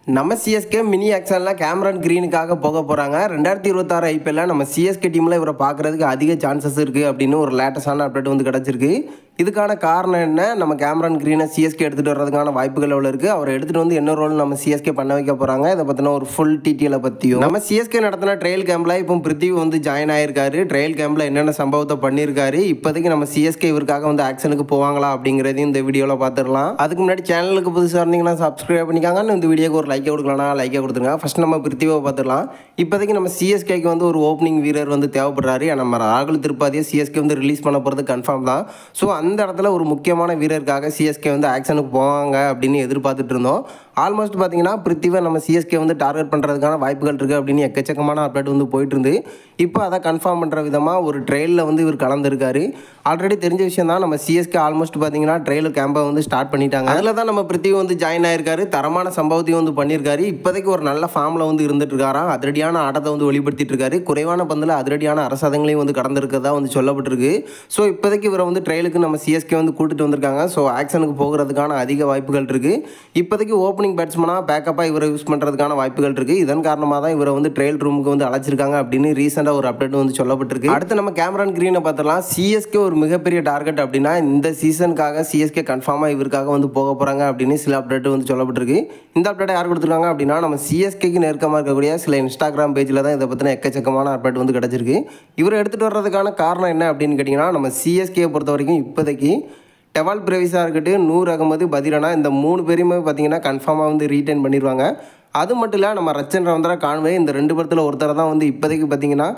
நம்ம CSK mini ஆக்ஷனில் கேமரான் கிரீனுக்காக போக போகிறாங்க. 2026 ஐபிஎல்ல நம்ம சிஎஸ்கே டீமில் இவரை பார்க்குறதுக்கு அதிக சான்சஸ் இருக்குது அப்படின்னு ஒரு லேட்டஸ்டான அப்டேட் வந்து கிடச்சிருக்கு. இதுக்கான காரணம் என்ன, நம்ம கேமரான் கிரீனை சிஎஸ்கே எடுத்துகிட்டு வர்றதுக்கான வாய்ப்புகள் எவ்வளோ இருக்குது, அவரை எடுத்துகிட்டு வந்து என்ன ரோல் நம்ம சிஎஸ்கே பண்ண வைக்க போகிறாங்க, இதை பற்றின ஒரு ஃபுல் டீட்டெயிலை பற்றியும் நம்ம சிஎஸ்கே நடத்தின ட்ரையல் கேம்பில் இப்போ பிருத்திவி வந்து ஜாயின் ஆயிருக்காரு. ட்ரையல் கேம்பில் என்னென்ன சம்பவத்தை பண்ணியிருக்காரு, இப்போதைக்கு நம்ம சிஎஸ்கே இவருக்காக வந்து ஆக்ஷனுக்கு போவாங்களா அப்படிங்கிறதையும் இந்த வீடியோவில் பார்த்துடலாம். அதுக்கு முன்னாடி சேனலுக்கு புதுசாக இருந்தீங்கன்னா சப்ஸ்கிரைப் பண்ணிக்காங்க. இந்த வீடியோக்கு ஒரு லைக்கை கொடுக்கலாம், லைக்கை கொடுத்துருங்க. ஃபர்ஸ்ட் நம்ம பிருத்திவியை பார்த்துடலாம். இப்போதைக்கு நம்ம சிஎஸ்கேக்கு வந்து ஒரு ஓப்பனிங் வீரர் வந்து தேவைப்படுறாரு. நம்ம ராகுல் திரிபாதியை சிஎஸ்கே வந்து ரிலீஸ் பண்ண போகிறது கன்ஃபார்ம் தான். ஸோ அந்த இடத்துல ஒரு முக்கியமான வீரருக்காக சிஎஸ்கே வந்து ஆக்ஷனுக்கு போவாங்க அப்படின்னு எதிர்பார்த்துட்டு இருந்தோம். ஆல்மோஸ்ட் பார்த்தீங்கன்னா பிருத்திவை நம்ம சிஎஸ்கே வந்து டார்கெட் பண்ணுறதுக்கான வாய்ப்புகள் இருக்குது அப்படின்னு எக்கச்சக்கமான அப்டேட் வந்து போயிட்டு இருந்து, இப்போ அதை கன்ஃபார்ம் பண்ணுற விதமாக ஒரு ட்ரெயிலில் வந்து இவர் கலந்துருக்காரு. ஆல்ரெடி தெரிஞ்ச விஷயம் தான், நம்ம சிஎஸ்கே ஆல்மோஸ்ட் பார்த்தீங்கன்னா ட்ரெயில் கேம்பை வந்து ஸ்டார்ட் பண்ணிட்டாங்க. அதில் தான் நம்ம பிருத்திவி வந்து ஜாயின் ஆயிருக்காரு. தரமான சம்பவத்தையும் வந்து பண்ணியிருக்காரு. இப்போதைக்கு ஒரு நல்ல ஃபார்மில் வந்து இருந்துட்டு இருக்காராம். அதிரடியான ஆட்டத்தை வந்து வெளிப்படுத்திட்டு இருக்காரு. குறைவான பந்தில் அதிரடியான அரசாதங்களையும் வந்து கடந்திருக்கிறதா வந்து சொல்லப்பட்டிருக்கு. ஸோ இப்போதைக்கு இவரை வந்து ட்ரெயிலுக்கு நம்ம சிஎஸ்கே வந்து கூட்டிட்டு வந்திருக்காங்க. ஸோ ஆக்ஷனுக்கு போகிறதுக்கான அதிக வாய்ப்புகள் இருக்குது. இப்போதைக்கு ஓப்பனிங் பேட்ஸ்மனாக பேக்கப்பாக இவரை யூஸ் பண்ணுறதுக்கான வாய்ப்புகள் இருக்குது. இதன் காரணமாக தான் இவரை வந்து ட்ரெயில் ரூமுக்கு வந்து அழைச்சிருக்காங்க அப்படின்னு ரீசெண்டாக ஒரு அப்டேட் வந்து சொல்லப்பட்டிருக்கு. அடுத்து நம்ம கேமரான் கிரீனை பார்த்துடலாம். சிஎஸ்கே ஒரு மிகப்பெரிய டார்கெட் அப்படின்னா இந்த சீசனுக்காக சிஎஸ்கே கன்ஃபார்மாக இவருக்காக வந்து போக போகிறாங்க அப்படின்னு சில அப்டேட் வந்து சொல்லப்பட்டிருக்கு. இந்த அப்டேட் யார் கொடுத்துருக்காங்க அப்படின்னா நம்ம சிஎஸ்கேக்கு நெருக்கமாக இருக்கக்கூடிய சில இன்ஸ்டாகிராம் பேஜில் தான் இதை பற்றின எக்கச்சக்கமான அப்டேட் வந்து கிடச்சிருக்கு. இவரை எடுத்துகிட்டு வர்றதுக்கான காரணம் என்ன அப்படின்னு கேட்டிங்கன்னா, நம்ம சிஎஸ்கே பொறுத்த வரைக்கும் இப்போதைக்கு டெவால் பிரேவிஸாக இருக்கட்டும், நூர் அகமது, பதிரனா, இந்த 3 பேருமே பார்த்தீங்கன்னா கன்ஃபார்மாக வந்து ரீட்டைன் பண்ணிடுவாங்க. அது மட்டும் இல்லை, நம்ம ரச்சன் ரவந்தரா, கான்வே, இந்த 2 பேர்த்தில் ஒருத்தர் தான் வந்து இப்போதைக்கு பார்த்தீங்கன்னா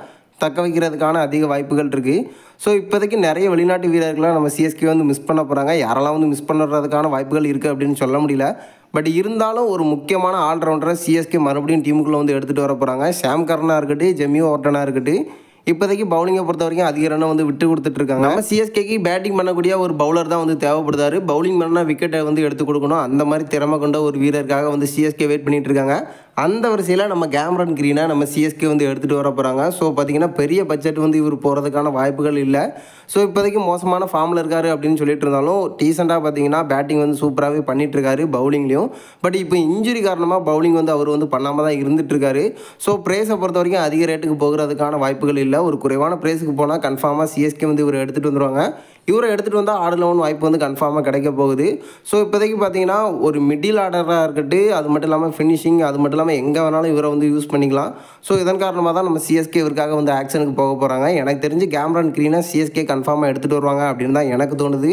தக்க வைக்கிறதுக்கான அதிக வாய்ப்புகள் இருக்குது. ஸோ இப்போதைக்கு நிறைய வெளிநாட்டு வீரர்களை நம்ம சிஎஸ்கே வந்து மிஸ் பண்ண போகிறாங்க. யாரெல்லாம் வந்து மிஸ் பண்ணுறதுக்கான வாய்ப்புகள் இருக்குது அப்படின்னு சொல்ல முடியல. பட் இருந்தாலும் ஒரு முக்கியமான ஆல்ரவுண்டரை சிஎஸ்கே மறுபடியும் டீமுக்குள்ளே வந்து எடுத்துகிட்டு வர போகிறாங்க. ஷாம் கர்னாக இருக்கட்டும், ஜெமியோ ஓர்டனாக இருக்கட்டும், இப்போதைக்கு பவுலிங்கை பொறுத்த வரைக்கும் அதிக ரன்னை வந்து விட்டு கொடுத்துட்ருக்காங்க. நம்ம சிஎஸ்கேக்கு பேட்டிங் பண்ணக்கூடிய ஒரு பவுலர் தான் வந்து தேவைப்படுதாரு. பவுலிங் பண்ணால் விக்கெட்டை வந்து எடுத்து கொடுக்கணும். அந்த மாதிரி திறமை கொண்ட ஒரு வீரருக்காக வந்து சிஎஸ்கே வெயிட் பண்ணிட்டு இருக்காங்க. அந்த வரிசையில் நம்ம கேமரான் கிரீனை நம்ம சிஎஸ்கே வந்து எடுத்துகிட்டு வர போகிறாங்க. ஸோ பார்த்தீங்கன்னா பெரிய பட்ஜெட் வந்து இவர் போகிறதுக்கான வாய்ப்புகள் இல்லை. ஸோ இப்போதைக்கு மோசமான ஃபார்மில் இருக்காரு அப்படின்னு சொல்லிட்டு இருந்தாலும் டீசெண்டாக பார்த்தீங்கன்னா பேட்டிங் வந்து சூப்பராகவே பண்ணிட்டுருக்காரு பவுலிங்லேயும். பட் இப்போ இன்ஜுரி காரணமாக பவுலிங் வந்து அவர் வந்து பண்ணாமல் தான் இருந்துகிட்ருக்காரு. ஸோ ப்ரைஸை பொறுத்த வரைக்கும் அதிக ரேட்டுக்கு போகிறதுக்கான வாய்ப்புகள் இல்லை. ஒரு குறைவான ப்ரைஸுக்கு போனால் கன்ஃபார்மாக சிஎஸ்கே வந்து இவர் எடுத்துகிட்டு வந்துடுவாங்க. இவரை எடுத்துகிட்டு வந்தால் ஆடலவன் வாய்ப்பு வந்து கன்ஃபார்மாக கிடைக்க போகுது. ஸோ இப்போதைக்கு பார்த்தீங்கன்னா ஒரு மிடில் ஆர்டராக இருக்கட்டும், அது மட்டும் இல்லாமல் ஃபினிஷிங், அது மட்டும் இல்லாமல் எங்கே வேணாலும் இவரை வந்து யூஸ் பண்ணிக்கலாம். ஸோ இதன் காரணமாக தான் நம்ம சிஎஸ்கே இவருக்காக வந்து ஆக்ஷனுக்கு போக போகிறாங்க. எனக்கு தெரிஞ்சு கேமரான் கிரீனை சிஎஸ்கே கன்ஃபார்மாக எடுத்துகிட்டு வருவாங்க அப்படின்னு தான் எனக்கு தோணுது.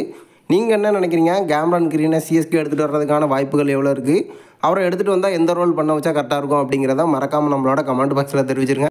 நீங்கள் என்ன நினைக்கிறீங்க? கேமரான் கிரீனை சிஎஸ்கே எடுத்துகிட்டு வர்றதுக்கான வாய்ப்புகள் எவ்வளோ இருக்குது? அவரை எடுத்துகிட்டு வந்தால் எந்த ரோல் பண்ண வச்சா கரெக்டாக இருக்கும் அப்படிங்கிறத மறக்காமல் நம்மளோட கமெண்ட் பாக்ஸில் தெரிவிச்சிருங்க.